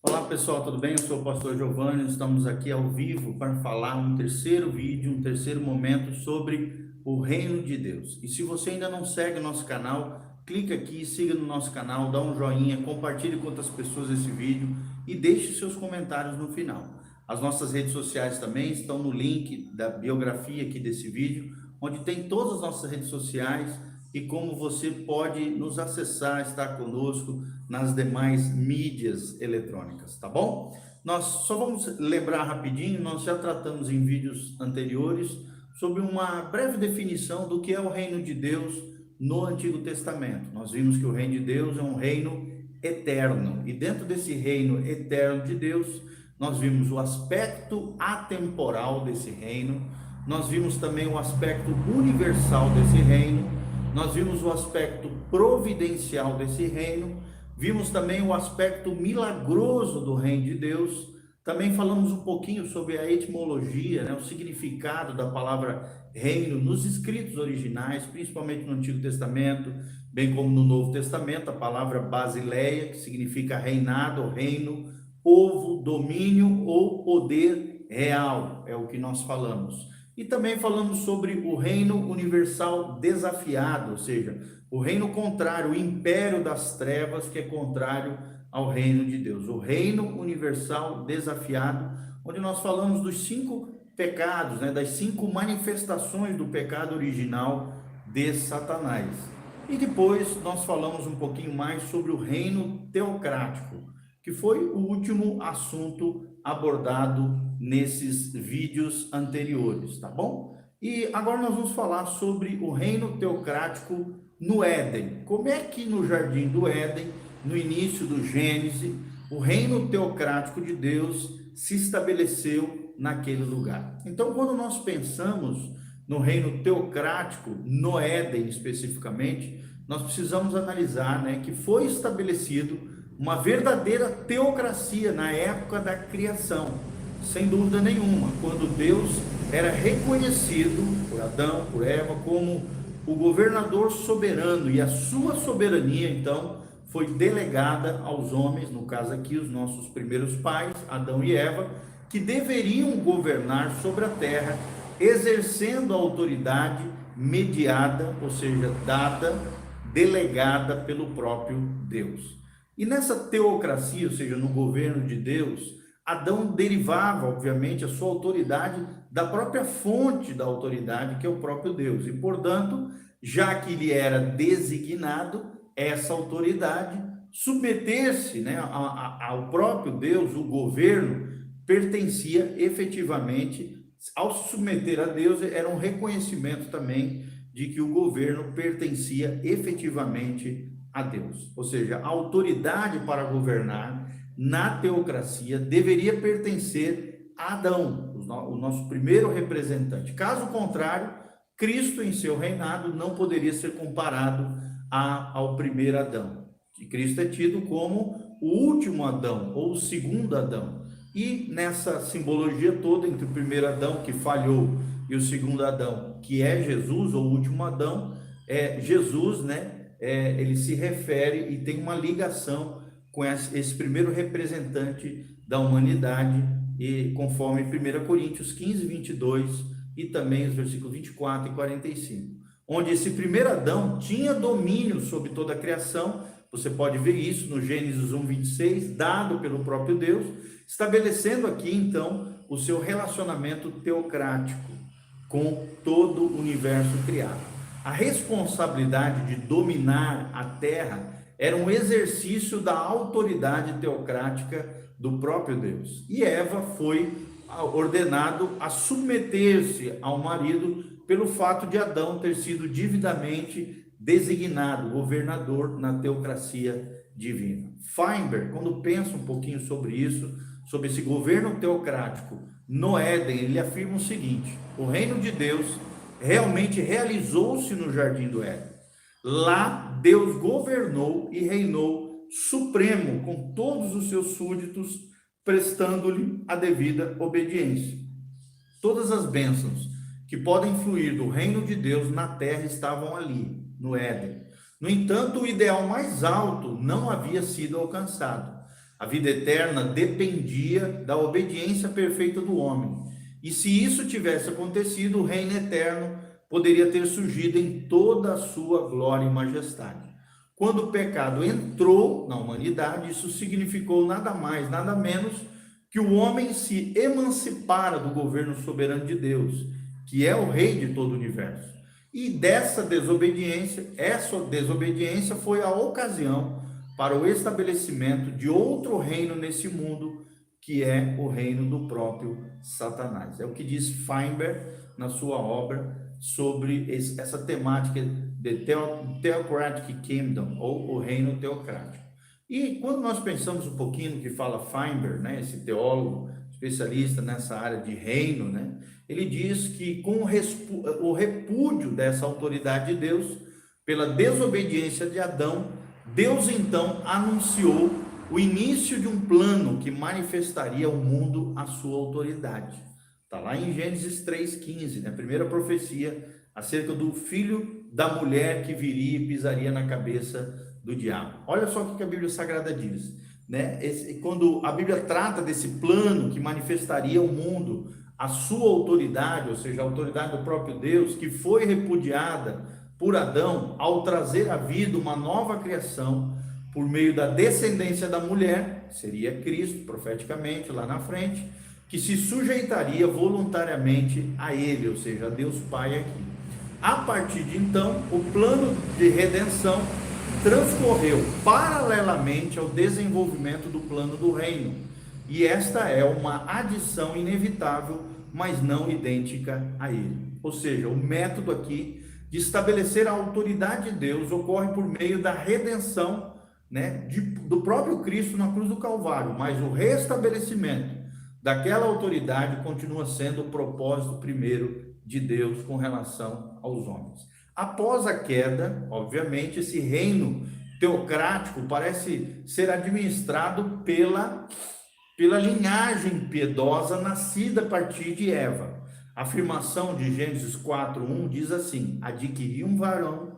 Olá pessoal, tudo bem? Eu sou o pastor Giovanni, estamos aqui ao vivo para falar um terceiro vídeo, um terceiro momento sobre o reino de Deus. E se você ainda não segue o nosso canal, clica aqui, siga no nosso canal, dá um joinha, compartilhe com outras pessoas esse vídeo e deixe seus comentários no final. As nossas redes sociais também estão no link da biografia aqui desse vídeo, onde tem todas as nossas redes sociais e como você pode nos acessar, estar conosco nas demais mídias eletrônicas, tá bom? Nós só vamos lembrar rapidinho, nós já tratamos em vídeos anteriores sobre uma breve definição do que é o reino de Deus no Antigo Testamento. Nós vimos que o reino de Deus é um reino eterno, e dentro desse reino eterno de Deus, nós vimos o aspecto atemporal desse reino, nós vimos também o aspecto universal desse reino, nós vimos o aspecto providencial desse reino, vimos também o aspecto milagroso do reino de Deus, também falamos um pouquinho sobre a etimologia, né, o significado da palavra reino nos escritos originais, principalmente no Antigo Testamento, bem como no Novo Testamento, a palavra basileia, que significa reinado, reino, povo, domínio ou poder real, é o que nós falamos. E também falamos sobre o reino universal desafiado, ou seja, o reino contrário, o império das trevas, que é contrário ao reino de Deus. O reino universal desafiado, onde nós falamos dos 5 pecados, né, das 5 manifestações do pecado original de Satanás. E depois nós falamos um pouquinho mais sobre o reino teocrático, que foi o último assunto abordado nesses vídeos anteriores, tá bom? E agora nós vamos falar sobre o reino teocrático no Éden. Como é que no jardim do Éden, no início do Gênesis, o reino teocrático de Deus se estabeleceu naquele lugar? Então, quando nós pensamos no reino teocrático, no Éden especificamente, nós precisamos analisar, né, que foi estabelecido uma verdadeira teocracia na época da criação, sem dúvida nenhuma, quando Deus era reconhecido por Adão, por Eva, como o governador soberano, e a sua soberania, então, foi delegada aos homens, no caso aqui, os nossos primeiros pais, Adão e Eva, que deveriam governar sobre a terra, exercendo a autoridade mediada, ou seja, dada, delegada pelo próprio Deus. E nessa teocracia, ou seja, no governo de Deus, Adão derivava, obviamente, a sua autoridade da própria fonte da autoridade, que é o próprio Deus. E, portanto, já que ele era designado, essa autoridade, submeter-se, né, ao próprio Deus, o governo, pertencia efetivamente, ao se submeter a Deus, era um reconhecimento também de que o governo pertencia efetivamente a Deus. Ou seja, a autoridade para governar na teocracia deveria pertencer a Adão, o nosso primeiro representante. Caso contrário, Cristo em seu reinado não poderia ser comparado ao primeiro Adão. E Cristo é tido como o último Adão, ou o segundo Adão. E nessa simbologia toda, entre o primeiro Adão que falhou e o segundo Adão, que é Jesus, ou o último Adão, Jesus, né? Ele se refere e tem uma ligação com esse primeiro representante da humanidade, e conforme 1 Coríntios 15, 22 e também os versículos 24 e 45, onde esse primeiro Adão tinha domínio sobre toda a criação. Você pode ver isso no Gênesis 1, 26, dado pelo próprio Deus, estabelecendo aqui então o seu relacionamento teocrático com todo o universo criado. A responsabilidade de dominar a terra era um exercício da autoridade teocrática do próprio Deus. E Eva foi ordenado a submeter-se ao marido pelo fato de Adão ter sido devidamente designado governador na teocracia divina. Feinberg, quando pensa um pouquinho sobre isso, sobre esse governo teocrático no Éden, ele afirma o seguinte: o reino de Deus realmente realizou-se no jardim do Éden. Lá Deus governou e reinou supremo com todos os seus súditos, prestando-lhe a devida obediência. Todas as bênçãos que podem fluir do reino de Deus na terra estavam ali, no Éden. No entanto, o ideal mais alto não havia sido alcançado. A vida eterna dependia da obediência perfeita do homem. E se isso tivesse acontecido, o reino eterno poderia ter surgido em toda a sua glória e majestade. Quando o pecado entrou na humanidade, isso significou nada mais, nada menos que o homem se emancipara do governo soberano de Deus, que é o rei de todo o universo. E essa desobediência foi a ocasião para o estabelecimento de outro reino nesse mundo, que é o reino do próprio Satanás. É o que diz Feinberg na sua obra sobre essa temática de Theocratic Kingdom, ou o reino teocrático. E quando nós pensamos um pouquinho no que fala Feinberg, né, esse teólogo especialista nessa área de reino, né, ele diz que com o repúdio dessa autoridade de Deus, pela desobediência de Adão, Deus então anunciou o início de um plano que manifestaria ao mundo a sua autoridade. Está lá em Gênesis 3,15, né? A primeira profecia acerca do filho da mulher que viria e pisaria na cabeça do diabo. Olha só o que a Bíblia Sagrada diz, né? Quando a Bíblia trata desse plano que manifestaria ao mundo a sua autoridade, ou seja, a autoridade do próprio Deus, que foi repudiada por Adão ao trazer à vida uma nova criação por meio da descendência da mulher, seria Cristo, profeticamente, lá na frente, que se sujeitaria voluntariamente a ele, ou seja, a Deus Pai aqui. A partir de então, o plano de redenção transcorreu paralelamente ao desenvolvimento do plano do reino. E esta é uma adição inevitável, mas não idêntica a ele. Ou seja, o método aqui de estabelecer a autoridade de Deus ocorre por meio da redenção, né, do próprio Cristo na cruz do Calvário, mas o restabelecimento daquela autoridade continua sendo o propósito primeiro de Deus com relação aos homens. Após a queda, obviamente, esse reino teocrático parece ser administrado pela linhagem piedosa nascida a partir de Eva. A afirmação de Gênesis 4:1 diz assim: adquiri um varão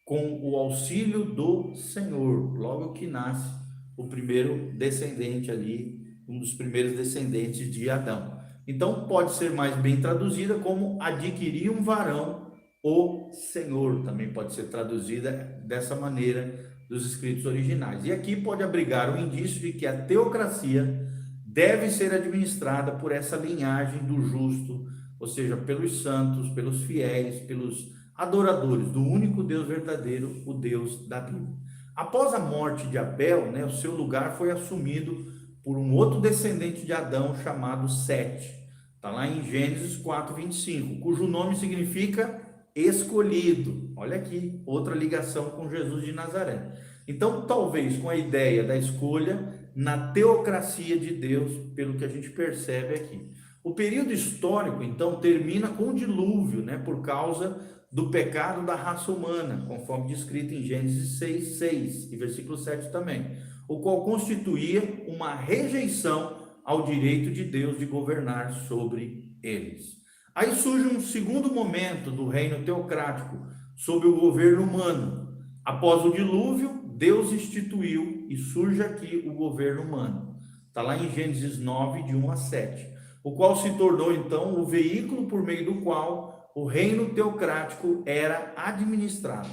com o auxílio do Senhor, logo que nasce o primeiro descendente ali, um dos primeiros descendentes de Adão. Então pode ser mais bem traduzida como adquirir um varão, o Senhor, também pode ser traduzida dessa maneira dos escritos originais. E aqui pode abrigar o indício de que a teocracia deve ser administrada por essa linhagem do justo, ou seja, pelos santos, pelos fiéis, pelos adoradores do único Deus verdadeiro, o Deus da Bíblia. Após a morte de Abel, né, o seu lugar foi assumido por um outro descendente de Adão chamado Sete. Está lá em Gênesis 4:25, cujo nome significa escolhido. Olha aqui, outra ligação com Jesus de Nazaré. Então, talvez com a ideia da escolha na teocracia de Deus, pelo que a gente percebe aqui. O período histórico, então, termina com o dilúvio, né, por causa do pecado da raça humana, conforme descrito em Gênesis 6:6 e versículo 7 também, o qual constituía uma rejeição ao direito de Deus de governar sobre eles. Aí surge um segundo momento do reino teocrático, sob o governo humano. Após o dilúvio, Deus instituiu e surge aqui o governo humano. Está lá em Gênesis 9, de 1 a 7, o qual se tornou então o veículo por meio do qual o reino teocrático era administrado.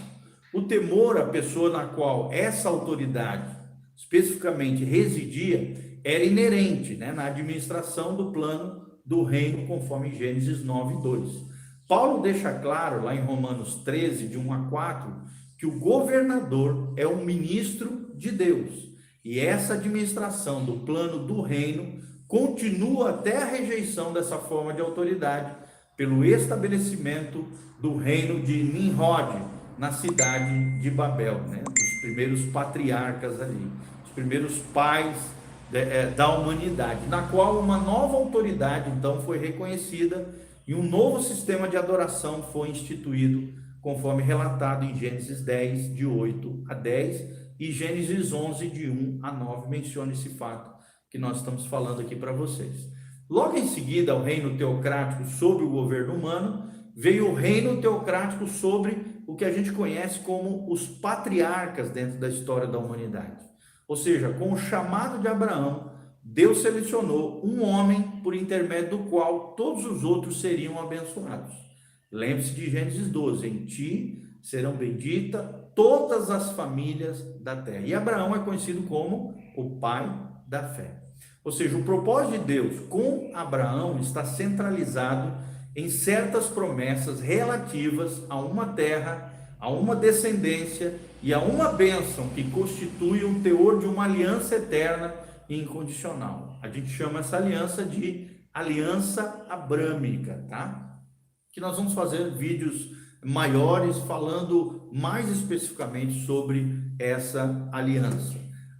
O temor à pessoa na qual essa autoridade especificamente residia era inerente, né, na administração do plano do reino, conforme Gênesis 9:2. Paulo deixa claro lá em Romanos 13, de 1 a 4, que o governador é um ministro de Deus. E essa administração do plano do reino continua até a rejeição dessa forma de autoridade pelo estabelecimento do reino de Nimrod na cidade de Babel, né? Os primeiros patriarcas ali, os primeiros pais da humanidade, na qual uma nova autoridade então foi reconhecida e um novo sistema de adoração foi instituído, conforme relatado em Gênesis 10, de 8 a 10, e Gênesis 11, de 1 a 9, menciona esse fato que nós estamos falando aqui para vocês. Logo em seguida ao reino teocrático sobre o governo humano, veio o reino teocrático sobre o que a gente conhece como os patriarcas dentro da história da humanidade. Ou seja, com o chamado de Abraão, Deus selecionou um homem por intermédio do qual todos os outros seriam abençoados. Lembre-se de Gênesis 12: em ti serão benditas todas as famílias da terra. E Abraão é conhecido como o pai da fé. Ou seja, o propósito de Deus com Abraão está centralizado em certas promessas relativas a uma terra, a uma descendência e a uma bênção que constitui o teor de uma aliança eterna e incondicional. A gente chama essa aliança de aliança abrâmica, tá? Que nós vamos fazer vídeos maiores falando mais especificamente sobre essa aliança.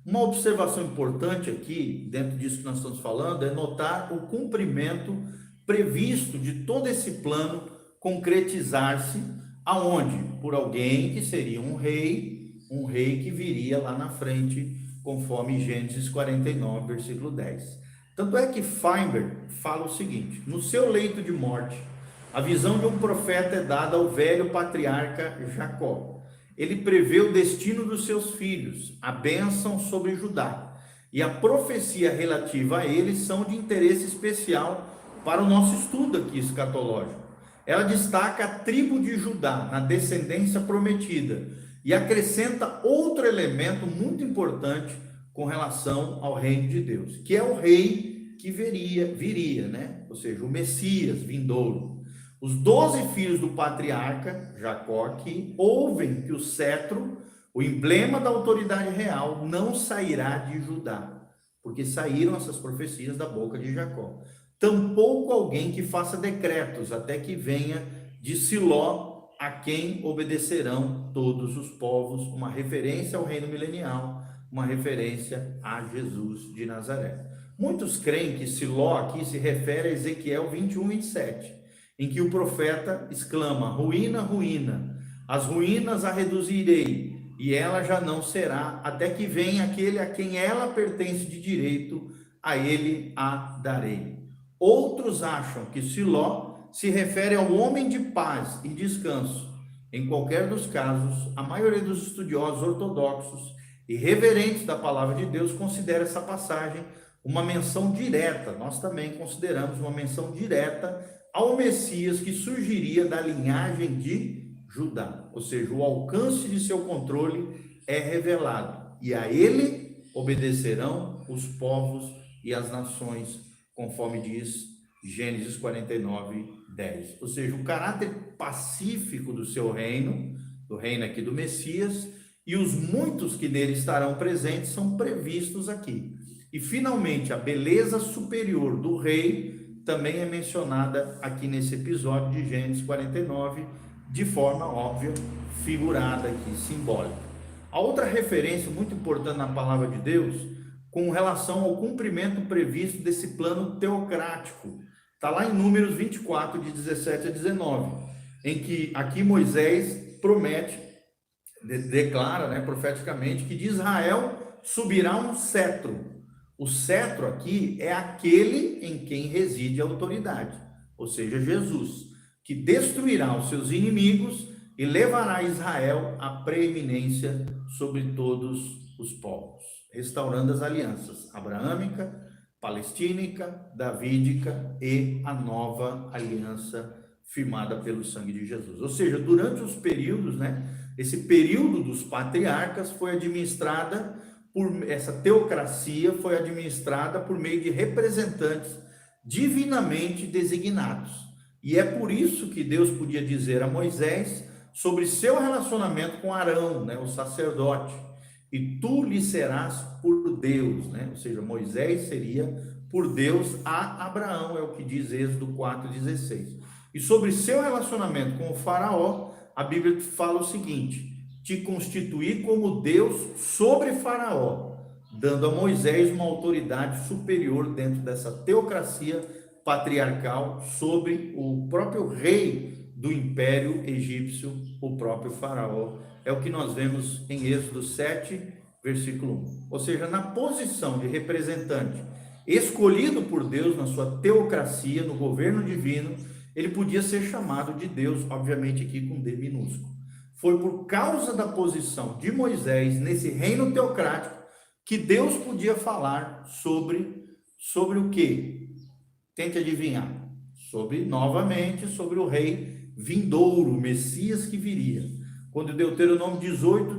Uma observação importante aqui, dentro disso que nós estamos falando, é notar o cumprimento previsto de todo esse plano concretizar-se aonde? Por alguém que seria um rei que viria lá na frente, conforme Gênesis 49, versículo 10. Tanto é que Feinberg fala o seguinte: no seu leito de morte, a visão de um profeta é dada ao velho patriarca Jacó. Ele prevê o destino dos seus filhos, a bênção sobre Judá, e a profecia relativa a eles são de interesse especial para o nosso estudo aqui escatológico. Ela destaca a tribo de Judá na descendência prometida e acrescenta outro elemento muito importante com relação ao reino de Deus, que é o rei que viria, né? Ou seja, o Messias vindouro. Os 12 filhos do patriarca Jacó aqui ouvem que o cetro, o emblema da autoridade real, não sairá de Judá, porque saíram essas profecias da boca de Jacó. Tampouco alguém que faça decretos, até que venha de Siló, a quem obedecerão todos os povos, uma referência ao reino milenial, uma referência a Jesus de Nazaré. Muitos creem que Siló aqui se refere a Ezequiel 21, 27, em que o profeta exclama: ruína, ruína, as ruínas a reduzirei, e ela já não será, até que venha aquele a quem ela pertence de direito, a ele a darei. Outros acham que Siló se refere ao homem de paz e descanso. Em qualquer dos casos, a maioria dos estudiosos ortodoxos e reverentes da palavra de Deus considera essa passagem uma menção direta, nós também consideramos uma menção direta ao Messias que surgiria da linhagem de Judá, ou seja, o alcance de seu controle é revelado, e a ele obedecerão os povos e as nações, conforme diz Gênesis 49, 10. Ou seja, o caráter pacífico do seu reino, do reino aqui do Messias, e os muitos que nele estarão presentes são previstos aqui. E finalmente, a beleza superior do rei também é mencionada aqui nesse episódio de Gênesis 49, de forma óbvia, figurada aqui, simbólica. A outra referência muito importante na palavra de Deus, com relação ao cumprimento previsto desse plano teocrático, está lá em Números 24, de 17 a 19, em que aqui Moisés promete, declara, né, profeticamente, que de Israel subirá um cetro. O cetro aqui é aquele em quem reside a autoridade, ou seja, Jesus, que destruirá os seus inimigos e levará Israel à preeminência sobre todos os povos, restaurando as alianças abraâmica, palestínica, davídica e a nova aliança firmada pelo sangue de Jesus. Ou seja, durante os períodos, né, esse período dos patriarcas foi administrada essa teocracia foi administrada por meio de representantes divinamente designados. E é por isso que Deus podia dizer a Moisés sobre seu relacionamento com Arão, né, o sacerdote, e tu lhe serás por Deus, né? Ou seja, Moisés seria por Deus a Abraão, é o que diz Êxodo 4,16. E sobre seu relacionamento com o faraó, a Bíblia fala o seguinte: te constituir como Deus sobre Faraó, dando a Moisés uma autoridade superior dentro dessa teocracia patriarcal sobre o próprio rei do império egípcio, o próprio Faraó. É o que nós vemos em Êxodo 7, versículo 1. Ou seja, na posição de representante escolhido por Deus na sua teocracia, no governo divino, ele podia ser chamado de Deus, obviamente aqui com D minúsculo. Foi por causa da posição de Moisés nesse reino teocrático que Deus podia falar sobre o quê? Tente adivinhar. Sobre o rei vindouro, o Messias que viria. Quando Deuteronômio 18,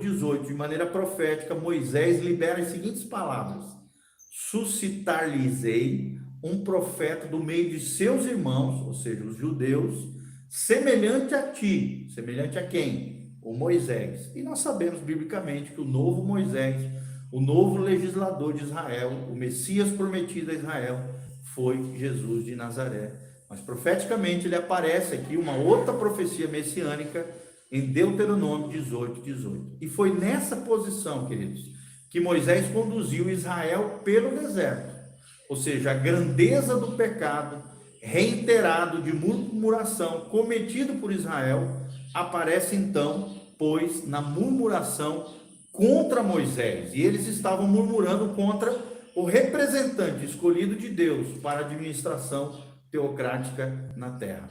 de maneira profética, Moisés libera as seguintes palavras: suscitar-lhes-ei um profeta do meio de seus irmãos, ou seja, os judeus, semelhante a ti. Semelhante a quem? O Moisés. E nós sabemos biblicamente que o novo Moisés, o novo legislador de Israel, o Messias prometido a Israel, foi Jesus de Nazaré. Mas profeticamente ele aparece aqui, uma outra profecia messiânica, em Deuteronômio 18. E foi nessa posição, queridos, que Moisés conduziu Israel pelo deserto. Ou seja, a grandeza do pecado reiterado de murmuração cometido por Israel aparece então, pois, na murmuração contra Moisés. E eles estavam murmurando contra o representante escolhido de Deus para a administração teocrática na terra.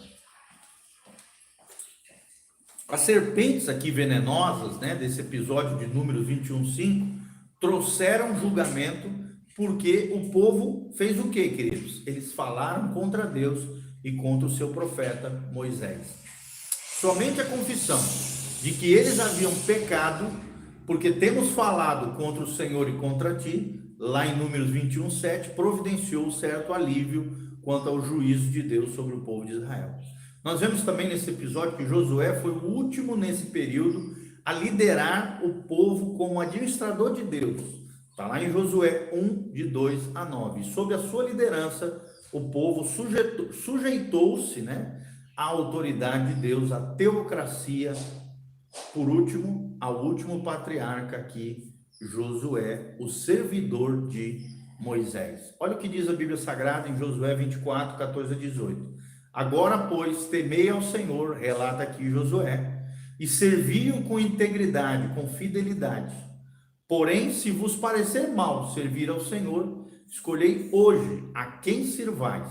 As serpentes aqui venenosas, desse episódio de Números 21:5, trouxeram julgamento porque o povo fez o quê, queridos? Eles falaram contra Deus e contra o seu profeta Moisés. Somente a confissão de que eles haviam pecado, porque temos falado contra o Senhor e contra ti, lá em Números 21:7, providenciou certo alívio quanto ao juízo de Deus sobre o povo de Israel. Nós vemos também nesse episódio que Josué foi o último nesse período a liderar o povo como administrador de Deus. Está lá em Josué 1:2-9. E sob a sua liderança, o povo sujeitou-se, à autoridade de Deus, à teocracia. Por último, ao último patriarca aqui, Josué, o servidor de Moisés. Olha o que diz a Bíblia Sagrada em Josué 24:14-18. Agora, pois, temei ao Senhor, relata aqui Josué, e servi-o com integridade, com fidelidade. Porém, se vos parecer mal servir ao Senhor, escolhei hoje a quem sirvais.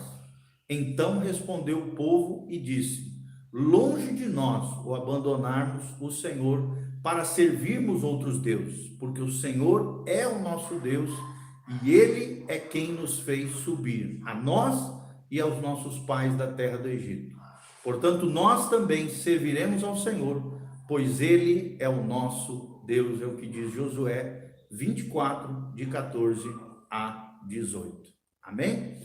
Então respondeu o povo e disse: longe de nós o abandonarmos o Senhor para servirmos outros deuses, porque o Senhor é o nosso Deus e Ele é quem nos fez subir, a nós e aos nossos pais da terra do Egito. Portanto, nós também serviremos ao Senhor, pois Ele é o nosso Deus, é o que diz Josué 24:14-18. Amém?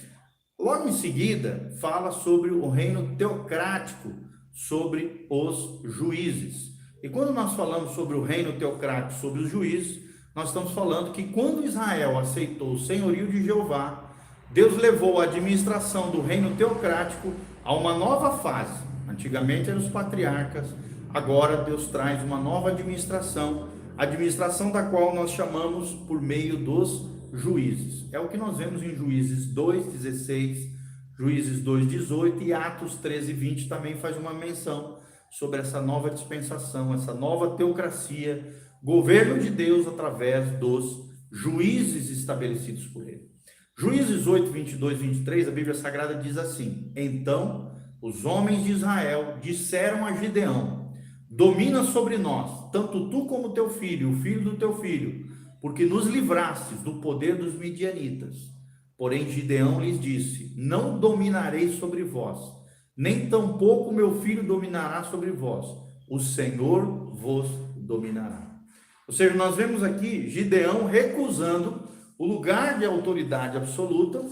Logo em seguida, fala sobre o reino teocrático, sobre os juízes. E quando nós falamos sobre o reino teocrático, sobre os juízes, nós estamos falando que quando Israel aceitou o senhorio de Jeová, Deus levou a administração do reino teocrático a uma nova fase. Antigamente eram os patriarcas, agora Deus traz uma nova administração, administração da qual nós chamamos por meio dos juízes. É o que nós vemos em Juízes 2:16, Juízes 2:18 e Atos 13:20 também faz uma menção sobre essa nova dispensação, essa nova teocracia, governo de Deus através dos juízes estabelecidos por ele. Juízes 8:22-23, a Bíblia Sagrada diz assim: então os homens de Israel disseram a Gideão: domina sobre nós, tanto tu como teu filho, o filho do teu filho, porque nos livrastes do poder dos midianitas. Porém Gideão lhes disse: não dominarei sobre vós, nem tampouco meu filho dominará sobre vós, o Senhor vos dominará. Ou seja, nós vemos aqui Gideão recusando o lugar de autoridade absoluta,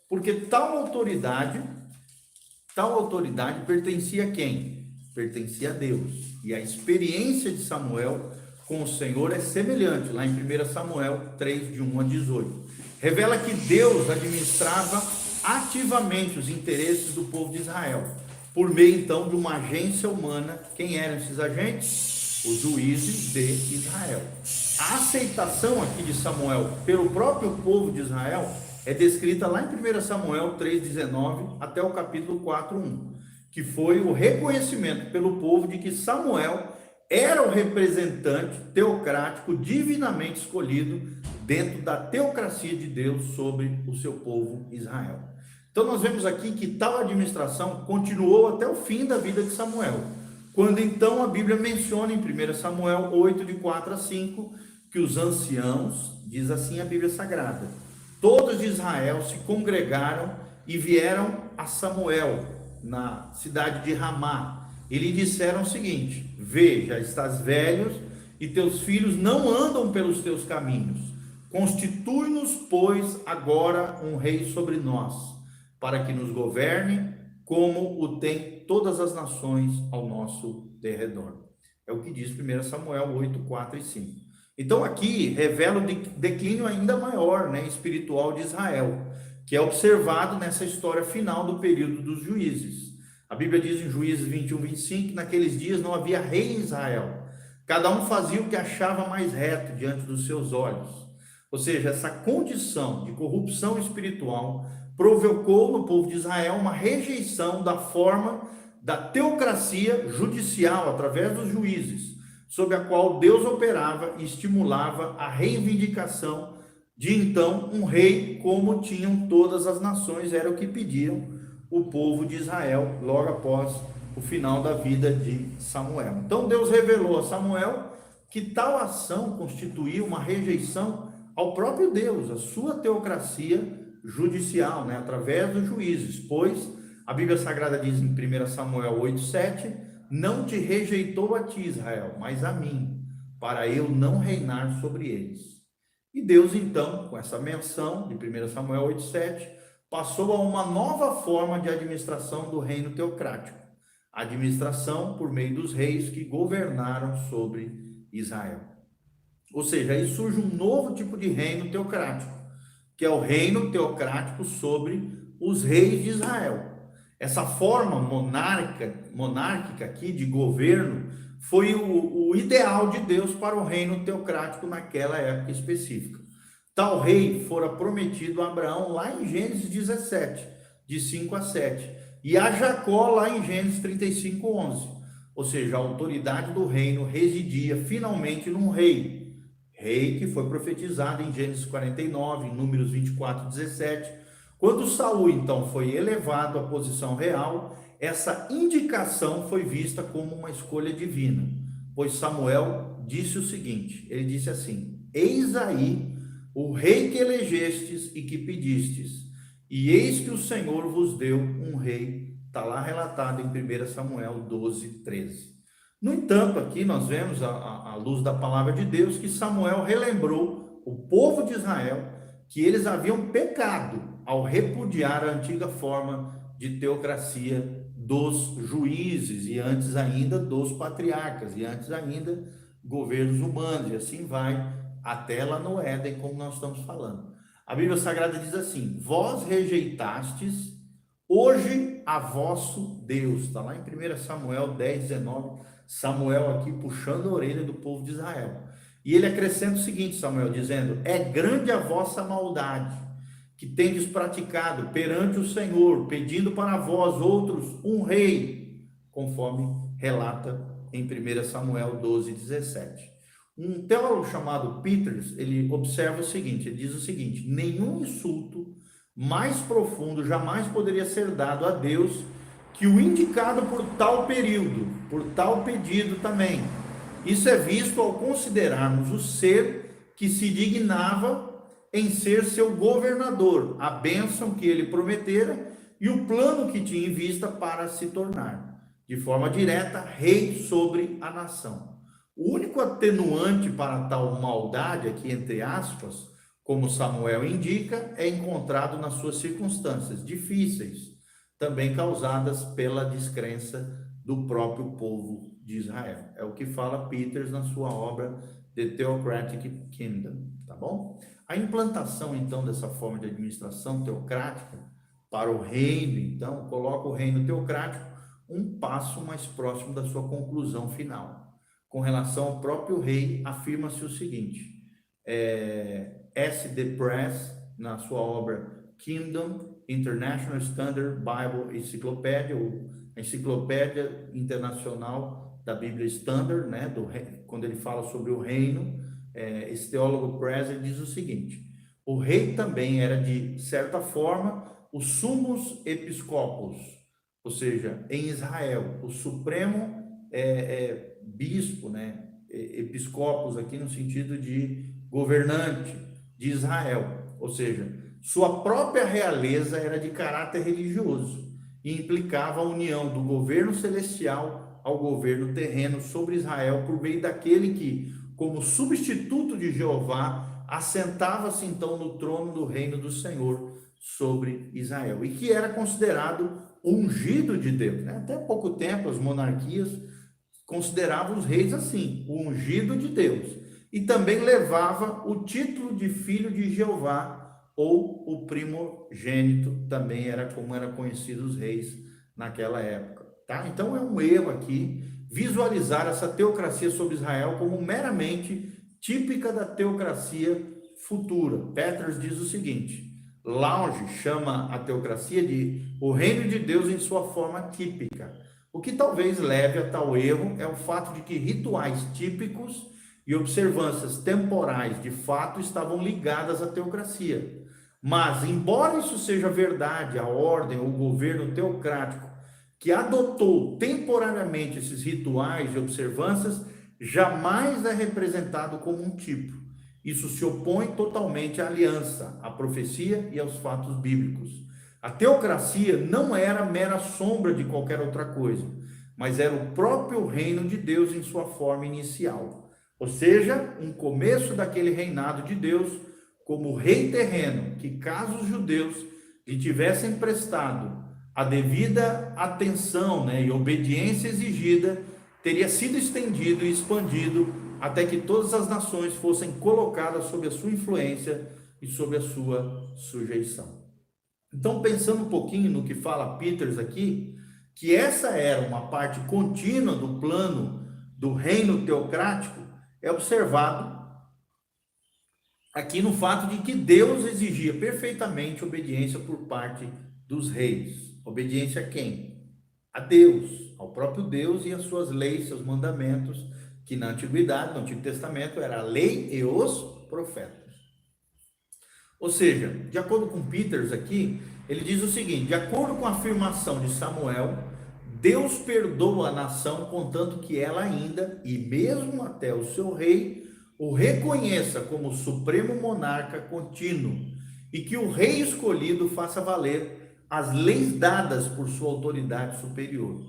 porque tal autoridade pertencia a quem? Pertencia a Deus. E a experiência de Samuel com o Senhor é semelhante, lá em 1 Samuel 3:1-18. Revela que Deus administrava ativamente os interesses do povo de Israel, por meio então de uma agência humana. Quem eram esses agentes? Os juízes de Israel. A aceitação aqui de Samuel pelo próprio povo de Israel é descrita lá em 1 Samuel 3:19 até o capítulo 4:1, que foi o reconhecimento pelo povo de que Samuel era o representante teocrático divinamente escolhido dentro da teocracia de Deus sobre o seu povo Israel. Então nós vemos aqui que tal administração continuou até o fim da vida de Samuel, quando então a Bíblia menciona em 1 Samuel 8:4-5, que os anciãos diz assim a Bíblia Sagrada: todos de Israel se congregaram e vieram a Samuel, na cidade de Ramá, e lhe disseram o seguinte: vê, já estás velho e teus filhos não andam pelos teus caminhos. Constitui-nos, pois, agora um rei sobre nós, para que nos governe, como o tem todas as nações ao nosso derredor. É o que diz 1 Samuel 8, 4 e 5. Então aqui revela o declínio ainda maior, né, espiritual de Israel, que é observado nessa história final do período dos juízes. A Bíblia diz em Juízes 21, 25, que naqueles dias não havia rei em Israel. Cada um fazia o que achava mais reto diante dos seus olhos. Ou seja, essa condição de corrupção espiritual provocou no povo de Israel uma rejeição da forma da teocracia judicial através dos juízes, sob a qual Deus operava e estimulava a reivindicação de então um rei, como tinham todas as nações, era o que pediam o povo de Israel logo após o final da vida de Samuel. Então Deus revelou a Samuel que tal ação constituía uma rejeição ao próprio Deus, a sua teocracia judicial, né, através dos juízes, pois a Bíblia Sagrada diz em 1 Samuel 8,7: não te rejeitou a ti, Israel, mas a mim, para eu não reinar sobre eles. E Deus, então, com essa menção de 1 Samuel 8,7, passou a uma nova forma de administração do reino teocrático, a administração por meio dos reis que governaram sobre Israel. Ou seja, aí surge um novo tipo de reino teocrático, que é o reino teocrático sobre os reis de Israel. Essa forma monárquica aqui de governo foi o ideal de Deus para o reino teocrático naquela época específica. Tal rei fora prometido a Abraão lá em Gênesis 17, de 5 a 7, e a Jacó lá em Gênesis 35, 11. Ou seja, a autoridade do reino residia finalmente num rei que foi profetizado em Gênesis 49, em Números 24, 17. Quando Saul, então, foi elevado à posição real, essa indicação foi vista como uma escolha divina, pois Samuel disse o seguinte, ele disse assim: eis aí o rei que elegestes e que pedistes, e eis que o Senhor vos deu um rei. Está lá relatado em 1 Samuel 12, 13. No entanto, aqui nós vemos, à luz da palavra de Deus, que Samuel relembrou o povo de Israel que eles haviam pecado ao repudiar a antiga forma de teocracia dos juízes, e antes ainda dos patriarcas, e antes ainda governos humanos, e assim vai até lá no Éden, como nós estamos falando. A Bíblia Sagrada diz assim: vós rejeitastes hoje a vosso Deus. Está lá em 1 Samuel 10, 19, Samuel aqui puxando a orelha do povo de Israel. E ele acrescenta o seguinte, Samuel, dizendo: é grande a vossa maldade, que tendes praticado perante o Senhor, pedindo para vós outros um rei, conforme relata em 1 Samuel 12, 17. Um teólogo chamado Peters, ele observa o seguinte, ele diz o seguinte: nenhum insulto mais profundo jamais poderia ser dado a Deus que o indicado por tal período, por tal pedido também. Isso é visto ao considerarmos o ser que se dignava em ser seu governador, a bênção que ele prometera e o plano que tinha em vista para se tornar, de forma direta, rei sobre a nação. O único atenuante para tal maldade, aqui entre aspas, como Samuel indica, é encontrado nas suas circunstâncias difíceis, também causadas pela descrença do próprio povo de Israel. É o que fala Peters na sua obra The Theocratic Kingdom, tá bom? A implantação, então, dessa forma de administração teocrática para o reino, então, coloca o reino teocrático um passo mais próximo da sua conclusão final. Com relação ao próprio rei, afirma-se o seguinte, S.D. Press, na sua obra Kingdom, International Standard Bible Encyclopedia, ou a Enciclopédia Internacional da Bíblia Standard, né, quando ele fala sobre o reino, esse teólogo Press diz o seguinte: o rei também era, de certa forma, o summus episcopos, ou seja, em Israel, o supremo bispo, né, episcopos aqui no sentido de governante, de Israel, ou seja, sua própria realeza era de caráter religioso e implicava a união do governo celestial ao governo terreno sobre Israel por meio daquele que, como substituto de Jeová, assentava-se então no trono do reino do Senhor sobre Israel e que era considerado ungido de Deus, né? Até pouco tempo as monarquias consideravam os reis assim, o ungido de Deus, e também levava o título de filho de Jeová ou o primogênito, também era como eram conhecidos os reis naquela época, tá? Então é um erro aqui visualizar essa teocracia sobre Israel como meramente típica da teocracia futura. Peters diz o seguinte: Lange chama a teocracia de o reino de Deus em sua forma típica. O que talvez leve a tal erro é o fato de que rituais típicos e observâncias temporais de fato estavam ligadas à teocracia. Mas, embora isso seja verdade, a ordem ou o governo teocrático que adotou temporariamente esses rituais e observâncias jamais é representado como um tipo. Isso se opõe totalmente à aliança, à profecia e aos fatos bíblicos. A teocracia não era mera sombra de qualquer outra coisa, mas era o próprio reino de Deus em sua forma inicial. Ou seja, um começo daquele reinado de Deus como rei terreno, que caso os judeus lhe tivessem prestado a devida atenção, né, e obediência exigida, teria sido estendido e expandido até que todas as nações fossem colocadas sob a sua influência e sob a sua sujeição. Então, pensando um pouquinho no que fala Peters aqui, que essa era uma parte contínua do plano do reino teocrático, é observado aqui no fato de que Deus exigia perfeitamente obediência por parte dos reis. Obediência a quem? A Deus, ao próprio Deus e às suas leis, seus mandamentos, que na antiguidade, no Antigo Testamento, era a lei e os profetas. Ou seja, de acordo com Peters aqui, ele diz o seguinte: de acordo com a afirmação de Samuel, Deus perdoa a nação contanto que ela ainda, e mesmo até o seu rei, o reconheça como supremo monarca contínuo, e que o rei escolhido faça valer as leis dadas por sua autoridade superior.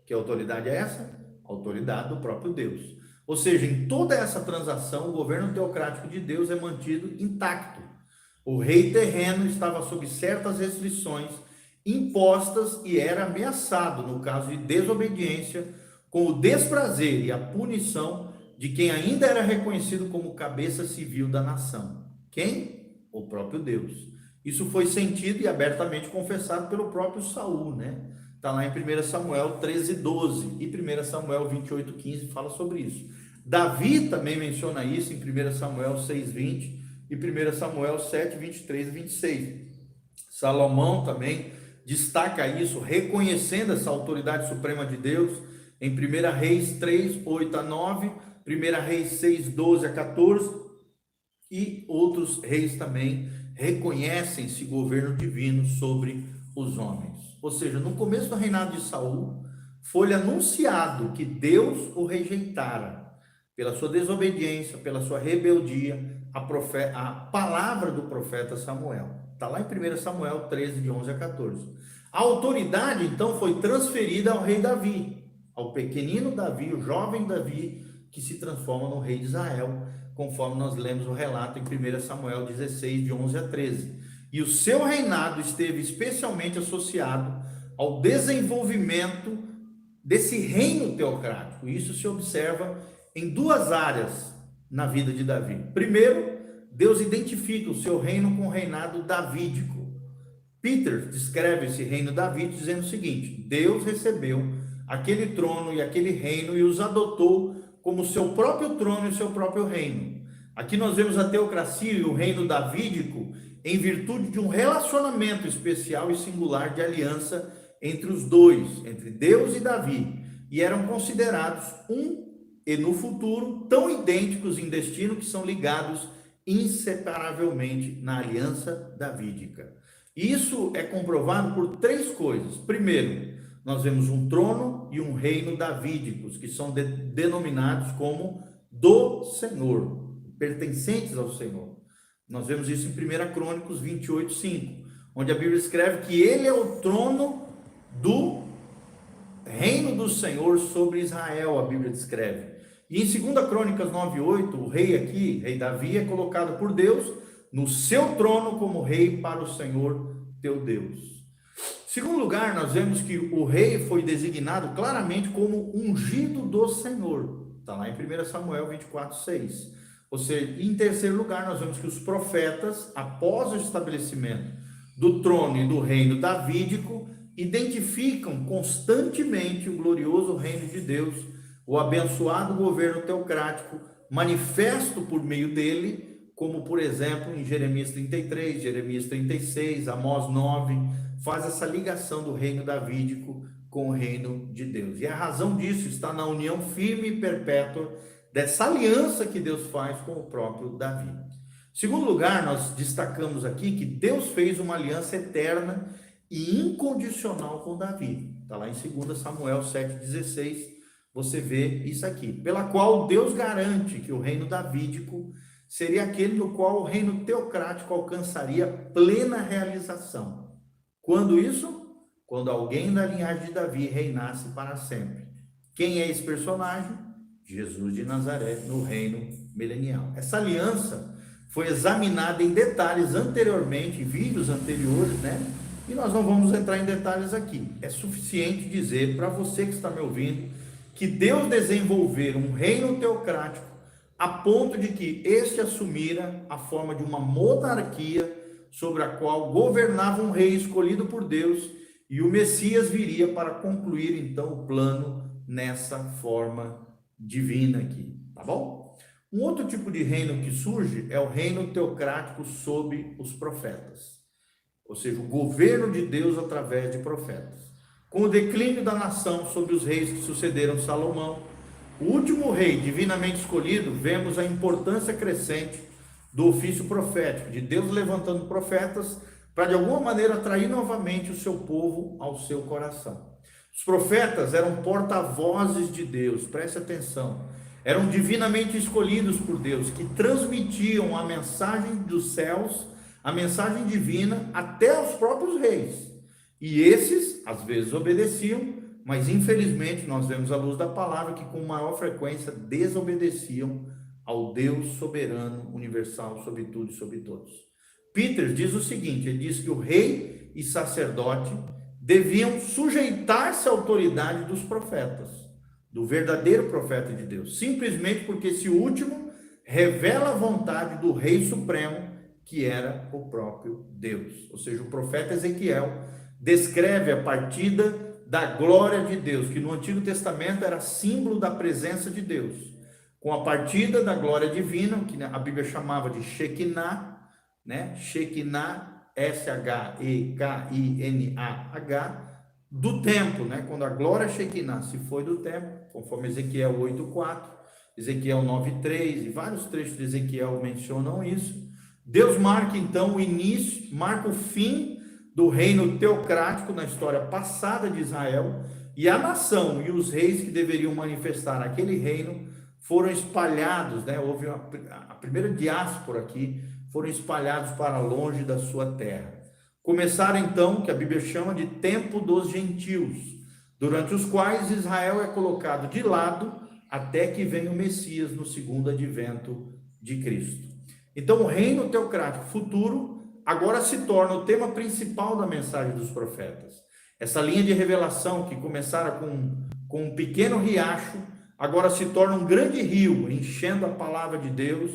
Que autoridade é essa? A autoridade do próprio Deus. Ou seja, em toda essa transação, o governo teocrático de Deus é mantido intacto. O rei terreno estava sob certas restrições impostas e era ameaçado, no caso de desobediência, com o desprazer e a punição de quem ainda era reconhecido como cabeça civil da nação. Quem? O próprio Deus. Isso foi sentido e abertamente confessado pelo próprio Saul, né? Está lá em 1 Samuel 13:12 e 1 Samuel 28:15 fala sobre isso. Davi também menciona isso em 1 Samuel 6:20 e 1 Samuel 7:23 e 26. Salomão também destaca isso, reconhecendo essa autoridade suprema de Deus em 1 Reis 3:8-9, 1 Reis 6:12-14, e outros reis também reconhecem esse governo divino sobre os homens. Ou seja, no começo do reinado de Saul, foi anunciado que Deus o rejeitara pela sua desobediência, pela sua rebeldia, a palavra do profeta Samuel. Está lá em 1 Samuel 13, de 11 a 14. A autoridade, então, foi transferida ao rei Davi, ao pequenino Davi, o jovem Davi, que se transforma no rei de Israel, conforme nós lemos o relato em 1 Samuel 16, de 11 a 13. E o seu reinado esteve especialmente associado ao desenvolvimento desse reino teocrático. Isso se observa em duas áreas na vida de Davi. Primeiro, Deus identifica o seu reino com o reinado davídico. Peter descreve esse reino davídico dizendo o seguinte: Deus recebeu aquele trono e aquele reino e os adotou como seu próprio trono e seu próprio reino. Aqui nós vemos a teocracia e o reino davídico em virtude de um relacionamento especial e singular de aliança entre os dois, entre Deus e Davi, e eram considerados e no futuro tão idênticos em destino que são ligados inseparavelmente na aliança davídica. Isso é comprovado por três coisas. Primeiro, nós vemos um trono e um reino davídicos, que são denominados como do Senhor, pertencentes ao Senhor. Nós vemos isso em 1 Crônicas 28:5, onde a Bíblia escreve que ele é o trono do reino do Senhor sobre Israel, a Bíblia descreve. E em 2 Crônicas 9:8, o rei aqui, rei Davi, é colocado por Deus no seu trono como rei para o Senhor teu Deus. Em segundo lugar, nós vemos que o rei foi designado claramente como ungido do Senhor. Está lá em 1 Samuel 24:6. Ou seja, em terceiro lugar, nós vemos que os profetas, após o estabelecimento do trono e do reino davídico, identificam constantemente o glorioso reino de Deus, o abençoado governo teocrático, manifesto por meio dele, como por exemplo em Jeremias 33, Jeremias 36, Amós 9, faz essa ligação do reino davídico com o reino de Deus. E a razão disso está na união firme e perpétua dessa aliança que Deus faz com o próprio Davi. Em segundo lugar, nós destacamos aqui que Deus fez uma aliança eterna e incondicional com Davi. Está lá em 2 Samuel 7,16, você vê isso aqui. Pela qual Deus garante que o reino davídico seria aquele no qual o reino teocrático alcançaria plena realização. Quando isso? Quando alguém da linhagem de Davi reinasse para sempre. Quem é esse personagem? Jesus de Nazaré, no reino milenial. Essa aliança foi examinada em detalhes anteriormente, em vídeos anteriores, né? E nós não vamos entrar em detalhes aqui. É suficiente dizer para você que está me ouvindo que Deus desenvolveu um reino teocrático a ponto de que este assumira a forma de uma monarquia sobre a qual governava um rei escolhido por Deus, e o Messias viria para concluir então o plano nessa forma divina aqui, tá bom? Um outro tipo de reino que surge é o reino teocrático sob os profetas, ou seja, o governo de Deus através de profetas. Com o declínio da nação sob os reis que sucederam Salomão, o último rei divinamente escolhido, vemos a importância crescente do ofício profético, de Deus levantando profetas para de alguma maneira atrair novamente o seu povo ao seu coração. Os profetas eram porta-vozes de Deus, preste atenção, eram divinamente escolhidos por Deus, que transmitiam a mensagem dos céus, a mensagem divina até aos próprios reis. E esses, às vezes, obedeciam, mas infelizmente nós vemos à luz da palavra que com maior frequência desobedeciam ao Deus soberano, universal, sobre tudo e sobre todos. Peter diz o seguinte, ele diz que o rei e sacerdote deviam sujeitar-se à autoridade dos profetas, do verdadeiro profeta de Deus, simplesmente porque esse último revela a vontade do rei supremo, que era o próprio Deus. Ou seja, o profeta Ezequiel descreve a partida da glória de Deus, que no Antigo Testamento era símbolo da presença de Deus, com a partida da glória divina, que a Bíblia chamava de Shekinah, né? Shekinah, S-H-E-K-I-N-A-H, do templo, né? Quando a glória Shekinah se foi do templo, conforme Ezequiel 8:4, Ezequiel 9:3 e vários trechos de Ezequiel mencionam isso. Deus marca então o início, marca o fim do reino teocrático na história passada de Israel, e a nação e os reis que deveriam manifestar aquele reino foram espalhados, né? Houve a primeira diáspora aqui, foram espalhados para longe da sua terra. Começaram então, que a Bíblia chama de tempo dos gentios, durante os quais Israel é colocado de lado até que venha o Messias no segundo advento de Cristo. Então o reino teocrático futuro agora se torna o tema principal da mensagem dos profetas. Essa linha de revelação que começara com um pequeno riacho, agora se torna um grande rio, enchendo a palavra de Deus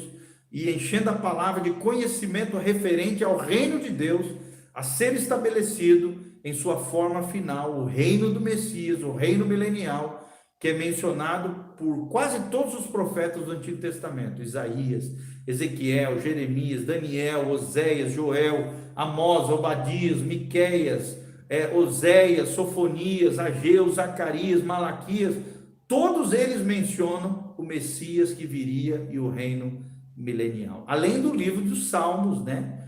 e enchendo a palavra de conhecimento referente ao reino de Deus a ser estabelecido em sua forma final, o reino do Messias, o reino milenial, que é mencionado por quase todos os profetas do Antigo Testamento: Isaías, Ezequiel, Jeremias, Daniel, Oséias, Joel, Amós, Obadias, Miqueias, Oséias, Sofonias, Ageu, Zacarias, Malaquias. Todos eles mencionam o Messias que viria e o reino milenial. Além do livro dos Salmos, né?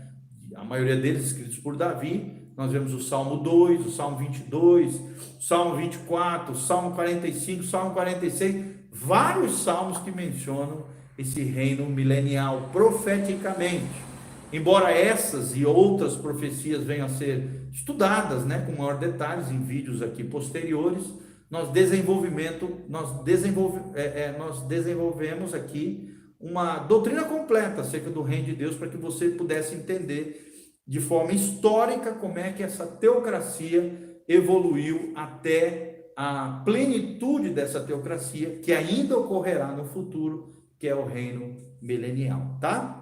A maioria deles escritos por Davi. Nós vemos o Salmo 2, o Salmo 22, o Salmo 24, o Salmo 45, o Salmo 46, vários salmos que mencionam esse reino milenial profeticamente. Embora essas e outras profecias venham a ser estudadas, né, com maior detalhes em vídeos aqui posteriores, nós desenvolvemos aqui uma doutrina completa acerca do reino de Deus para que você pudesse entender de forma histórica como é que essa teocracia evoluiu até a plenitude dessa teocracia, que ainda ocorrerá no futuro, que é o reino milenial, tá?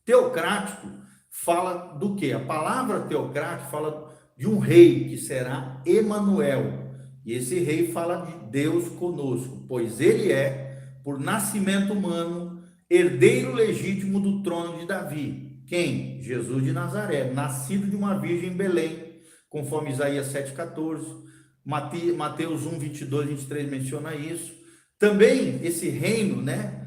Teocrático fala do quê? A palavra teocrático fala de um rei que será Emanuel. E esse rei fala de Deus conosco, pois ele é, por nascimento humano, herdeiro legítimo do trono de Davi. Quem? Jesus de Nazaré, nascido de uma virgem em Belém, conforme Isaías 7,14. Mateus 1, 22, 23 menciona isso. Também esse reino, né?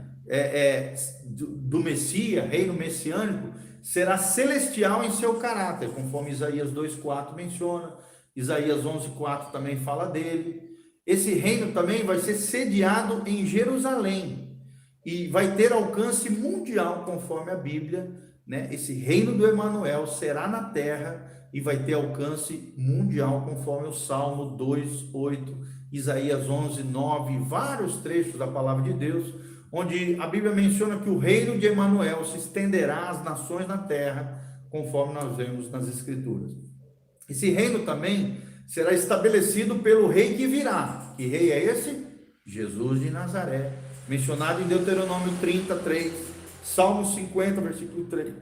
Do Messias, reino messiânico, será celestial em seu caráter, conforme Isaías 2,4 menciona, Isaías 11,4 também fala dele. Esse reino também vai ser sediado em Jerusalém e vai ter alcance mundial, conforme a Bíblia, né? Esse reino do Emanuel será na terra e vai ter alcance mundial, conforme o Salmo 2,8, Isaías 11,9, vários trechos da palavra de Deus, onde a Bíblia menciona que o reino de Emanuel se estenderá às nações na terra, conforme nós vemos nas Escrituras. Esse reino também será estabelecido pelo rei que virá. Que rei é esse? Jesus de Nazaré, mencionado em Deuteronômio 33, Salmo 50, versículo 3,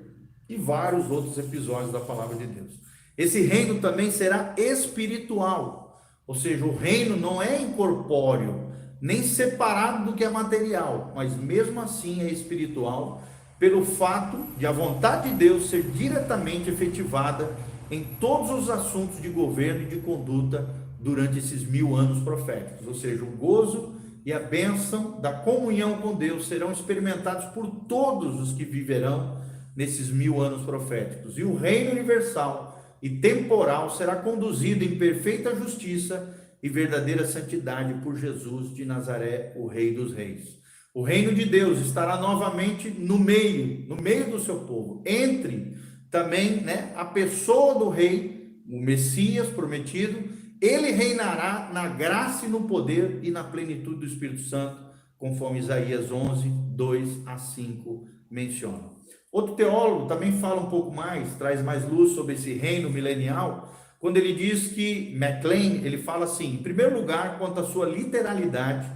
e vários outros episódios da palavra de Deus. Esse reino também será espiritual, ou seja, o reino não é incorpóreo, nem separado do que é material, mas mesmo assim é espiritual, pelo fato de a vontade de Deus ser diretamente efetivada em todos os assuntos de governo e de conduta durante esses 1000 anos proféticos. Ou seja, o gozo e a bênção da comunhão com Deus serão experimentados por todos os que viverão nesses 1000 anos proféticos. E o reino universal e temporal será conduzido em perfeita justiça e verdadeira santidade por Jesus de Nazaré, o Rei dos Reis. O reino de Deus estará novamente no meio do seu povo, entre também, né, a pessoa do rei, o Messias prometido. Ele reinará na graça e no poder e na plenitude do Espírito Santo, conforme Isaías 11, 2 a 5 menciona. Outro teólogo também fala um pouco mais, traz mais luz sobre esse reino milenial, quando ele diz que, McLean, ele fala assim: em primeiro lugar, quanto à sua literalidade,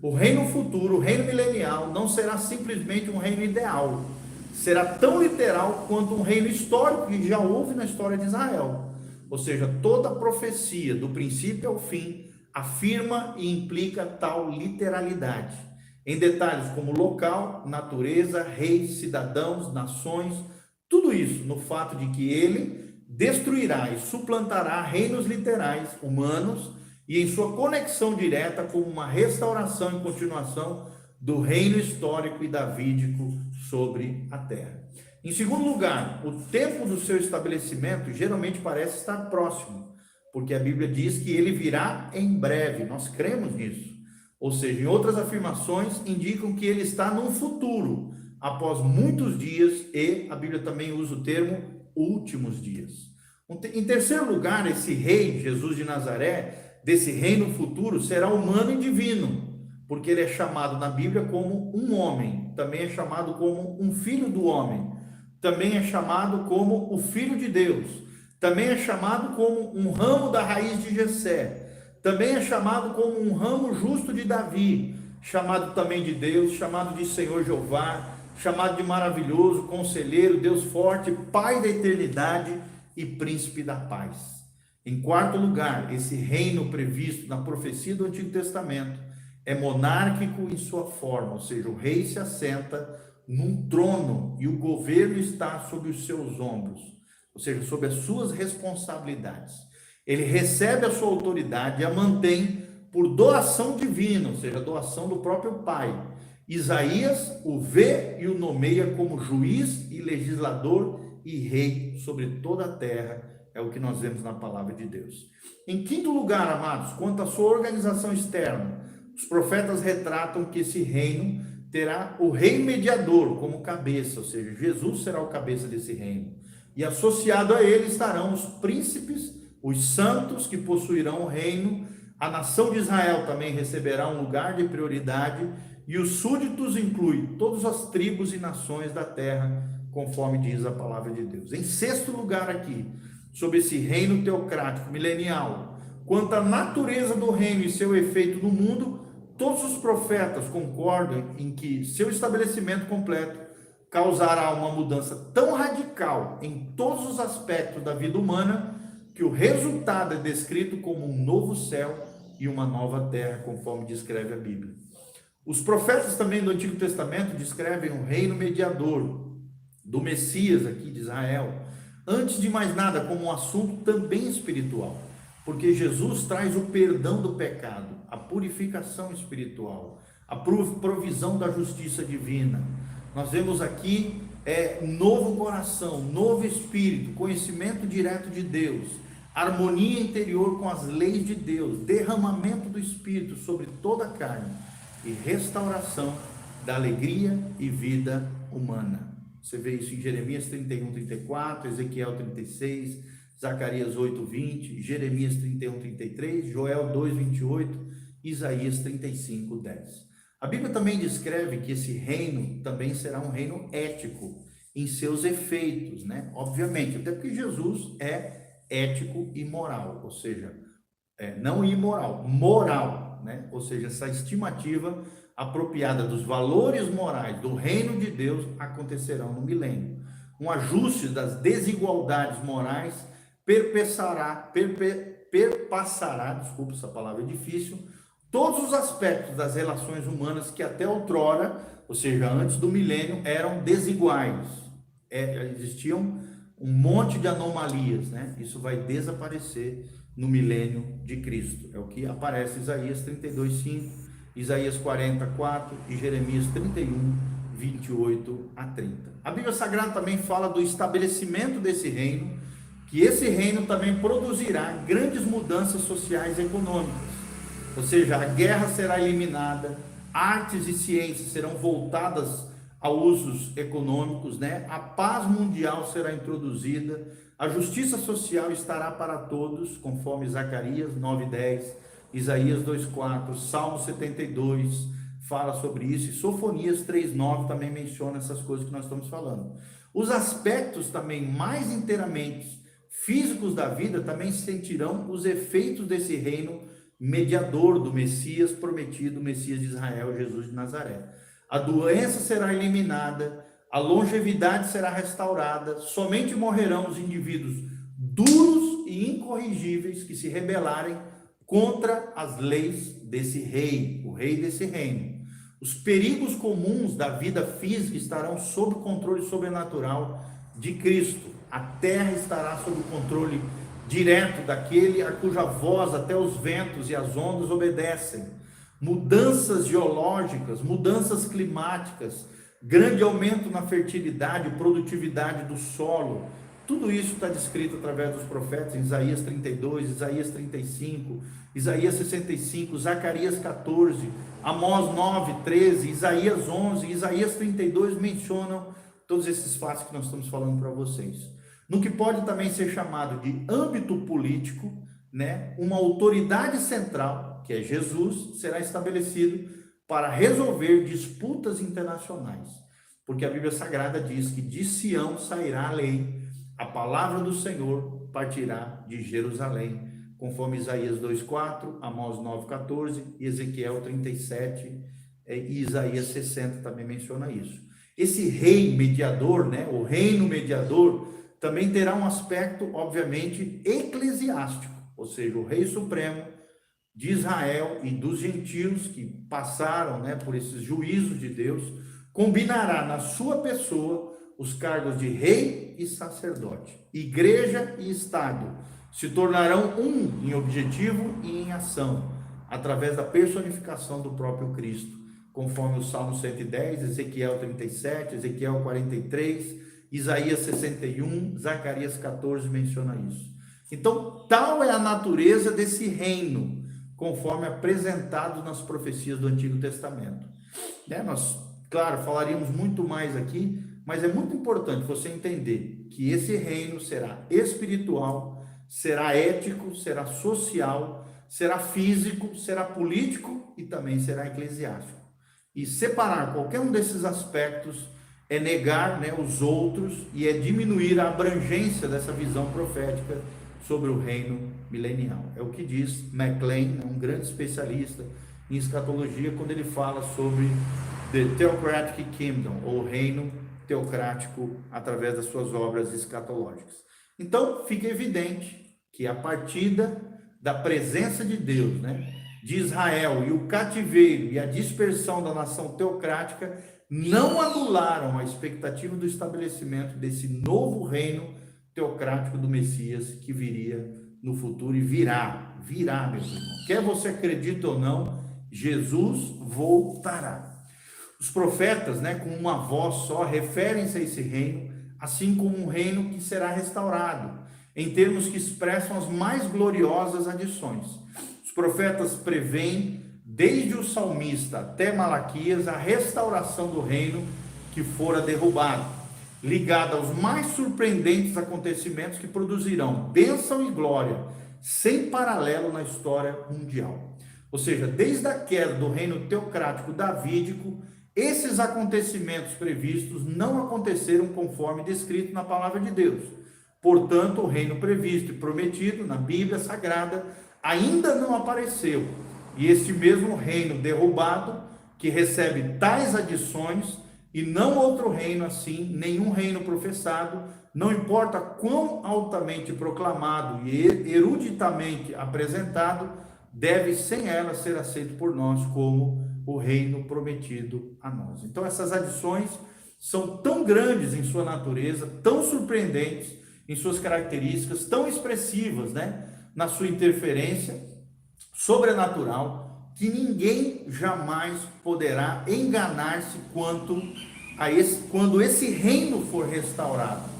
o reino futuro, o reino milenial, não será simplesmente um reino ideal, será tão literal quanto um reino histórico que já houve na história de Israel. Ou seja, toda profecia, do princípio ao fim, afirma e implica tal literalidade, em detalhes como local, natureza, reis, cidadãos, nações, tudo isso no fato de que ele destruirá e suplantará reinos literais humanos e em sua conexão direta com uma restauração e continuação do reino histórico e davídico sobre a terra. Em segundo lugar, o tempo do seu estabelecimento geralmente parece estar próximo, porque a Bíblia diz que ele virá em breve, nós cremos nisso. Ou seja, em outras afirmações indicam que ele está num futuro, após muitos dias, e a Bíblia também usa o termo últimos dias. Em terceiro lugar, esse rei, Jesus de Nazaré, desse reino futuro, será humano e divino, porque ele é chamado na Bíblia como um homem, também é chamado como um filho do homem, também é chamado como o filho de Deus, também é chamado como um ramo da raiz de Jessé, também é chamado como um ramo justo de Davi, chamado também de Deus, chamado de Senhor Jeová, chamado de maravilhoso, conselheiro, Deus forte, Pai da eternidade e príncipe da paz. Em quarto lugar, esse reino previsto na profecia do Antigo Testamento é monárquico em sua forma, ou seja, o rei se assenta num trono e o governo está sobre os seus ombros, ou seja, sobre as suas responsabilidades. Ele recebe a sua autoridade e a mantém por doação divina, ou seja, doação do próprio Pai. Isaías o vê e o nomeia como juiz e legislador e rei sobre toda a terra, é o que nós vemos na palavra de Deus. Em quinto lugar, amados, quanto à sua organização externa, os profetas retratam que esse reino terá o rei mediador como cabeça, ou seja, Jesus será o cabeça desse reino. E associado a ele estarão os príncipes, os santos que possuirão o reino, a nação de Israel também receberá um lugar de prioridade, e os súditos incluem todas as tribos e nações da terra, conforme diz a palavra de Deus. Em sexto lugar aqui, sobre esse reino teocrático milenial, quanto à natureza do reino e seu efeito no mundo, todos os profetas concordam em que seu estabelecimento completo causará uma mudança tão radical em todos os aspectos da vida humana, que o resultado é descrito como um novo céu e uma nova terra, conforme descreve a Bíblia. Os profetas também do Antigo Testamento descrevem um reino mediador do Messias aqui de Israel, antes de mais nada, como um assunto também espiritual, porque Jesus traz o perdão do pecado, a purificação espiritual, a provisão da justiça divina. Nós vemos aqui novo coração, novo espírito, conhecimento direto de Deus, harmonia interior com as leis de Deus, derramamento do Espírito sobre toda a carne e restauração da alegria e vida humana. Você vê isso em Jeremias 31, 34, Ezequiel 36, Zacarias 8, 20, Jeremias 31, 33, Joel 2, 28, Isaías 35, 10. A Bíblia também descreve que esse reino também será um reino ético em seus efeitos, né? Obviamente, até porque Jesus é ético e moral, ou seja, não imoral, moral, né? Ou seja, essa estimativa apropriada dos valores morais do reino de Deus acontecerão no milênio. Um ajuste das desigualdades morais perpassará, desculpa, essa palavra é difícil, todos os aspectos das relações humanas que até outrora, ou seja, antes do milênio, eram desiguais. Existiam um monte de anomalias, né? Isso vai desaparecer no milênio de Cristo. É o que aparece em Isaías 32, 5, Isaías 44 e Jeremias 31, 28 a 30. A Bíblia Sagrada também fala do estabelecimento desse reino, que esse reino também produzirá grandes mudanças sociais e econômicas. Ou seja, a guerra será eliminada, artes e ciências serão voltadas a usos econômicos, né? A paz mundial será introduzida, a justiça social estará para todos, conforme Zacarias 9:10, Isaías 2:4, Salmo 72 fala sobre isso, e Sofonias 3:9 também menciona essas coisas que nós estamos falando. Os aspectos também mais inteiramente físicos da vida também sentirão os efeitos desse reino mediador do Messias prometido, o Messias de Israel, Jesus de Nazaré. A doença será eliminada, a longevidade será restaurada, somente morrerão os indivíduos duros e incorrigíveis que se rebelarem contra as leis desse rei, o rei desse reino. Os perigos comuns da vida física estarão sob o controle sobrenatural de Cristo. A terra estará sob o controle direto daquele a cuja voz até os ventos e as ondas obedecem. Mudanças geológicas, mudanças climáticas, grande aumento na fertilidade e produtividade do solo. Tudo isso está descrito através dos profetas em Isaías 32, Isaías 35, Isaías 65, Zacarias 14, Amós 9, 13, Isaías 11, Isaías 32 mencionam todos esses fatos que nós estamos falando para vocês. No que pode também ser chamado de âmbito político, né, uma autoridade central, que é Jesus, será estabelecido para resolver disputas internacionais. Porque a Bíblia Sagrada diz que de Sião sairá a lei, a palavra do Senhor partirá de Jerusalém, conforme Isaías 2:4, Amós 9:14, Ezequiel 37 e Isaías 60 também menciona isso. Esse rei mediador, né, o reino mediador, também terá um aspecto, obviamente, eclesiástico, ou seja, o rei supremo de Israel e dos gentios que passaram, né, por esses juízos de Deus, combinará na sua pessoa os cargos de rei e sacerdote. Igreja e Estado se tornarão um em objetivo e em ação, através da personificação do próprio Cristo, conforme o Salmo 110, Ezequiel 37, Ezequiel 43, Isaías 61, Zacarias 14 menciona isso. Então, tal é a natureza desse reino, conforme apresentado nas profecias do Antigo Testamento. Nós Claro, falaríamos muito mais aqui, mas é muito importante você entender que esse reino será espiritual, será ético, será social, será físico, será político e também será eclesiástico. E separar qualquer um desses aspectos é negar, né, os outros e é diminuir a abrangência dessa visão profética sobre o reino milenial. É o que diz MacLean, um grande especialista em escatologia, quando ele fala sobre The Theocratic Kingdom, ou reino teocrático, através das suas obras escatológicas. Então, fica evidente que a partida da presença de Deus, né, de Israel, e o cativeiro e a dispersão da nação teocrática não anularam a expectativa do estabelecimento desse novo reino teocrático do Messias que viria no futuro e virá, meus irmãos. Quer você acredite ou não, Jesus voltará. Os profetas, né, com uma voz só, referem-se a esse reino, assim como um reino que será restaurado, em termos que expressam as mais gloriosas adições. Os profetas preveem, desde o salmista até Malaquias, a restauração do reino que fora derrubado, ligada aos mais surpreendentes acontecimentos que produzirão bênção e glória sem paralelo na história mundial. Ou seja, desde a queda do reino teocrático davídico, esses acontecimentos previstos não aconteceram conforme descrito na palavra de Deus. Portanto, o reino previsto e prometido na Bíblia Sagrada ainda não apareceu. E este mesmo reino derrubado, que recebe tais adições, e não outro reino assim, nenhum reino professado, não importa quão altamente proclamado e eruditamente apresentado, deve sem ela ser aceito por nós como o reino prometido a nós. Então essas adições são tão grandes em sua natureza, tão surpreendentes em suas características, tão expressivas, né, na sua interferência sobrenatural, que ninguém jamais poderá enganar-se quando esse reino for restaurado.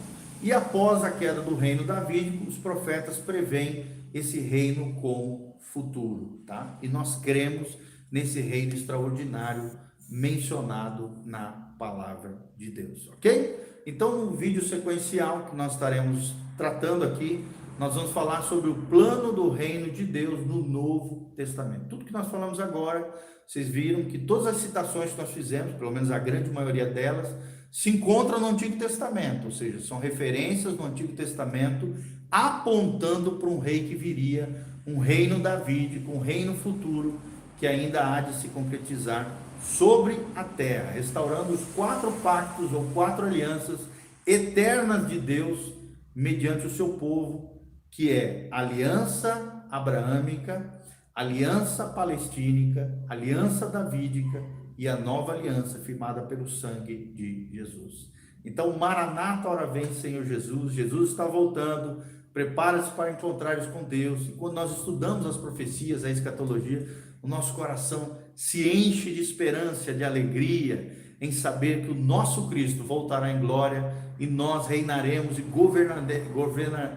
E após a queda do reino davídico, os profetas preveem esse reino como futuro, tá? E nós cremos nesse reino extraordinário mencionado na palavra de Deus, ok? Então, no vídeo sequencial que nós estaremos tratando aqui, nós vamos falar sobre o plano do reino de Deus no Novo Testamento. Tudo que nós falamos agora, vocês viram que todas as citações que nós fizemos, pelo menos a grande maioria delas, se encontram no Antigo Testamento, ou seja, são referências no Antigo Testamento apontando para um rei que viria, um reino davídico, um reino futuro que ainda há de se concretizar sobre a terra, restaurando os 4 pactos ou 4 alianças eternas de Deus mediante o seu povo, que é a aliança abraâmica, aliança palestínica, aliança davídica e a nova aliança firmada pelo sangue de Jesus. Então, Maranata, ora vem, Senhor Jesus. Jesus está voltando. Prepara-se para encontrares com Deus. E quando nós estudamos as profecias, a escatologia, o nosso coração se enche de esperança, de alegria, em saber que o nosso Cristo voltará em glória e nós reinaremos e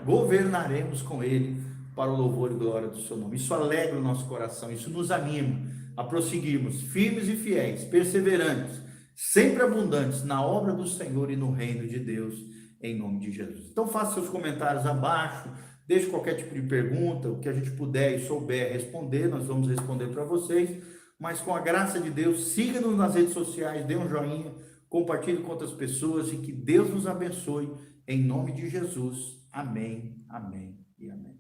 governaremos com Ele para o louvor e glória do seu nome. Isso alegra o nosso coração, isso nos anima a prosseguirmos firmes e fiéis, perseverantes, sempre abundantes na obra do Senhor e no reino de Deus, em nome de Jesus. Então faça seus comentários abaixo, deixe qualquer tipo de pergunta, o que a gente puder e souber responder, nós vamos responder para vocês, mas com a graça de Deus, siga-nos nas redes sociais, dê um joinha, compartilhe com outras pessoas e que Deus nos abençoe, em nome de Jesus. Amém, amém e amém.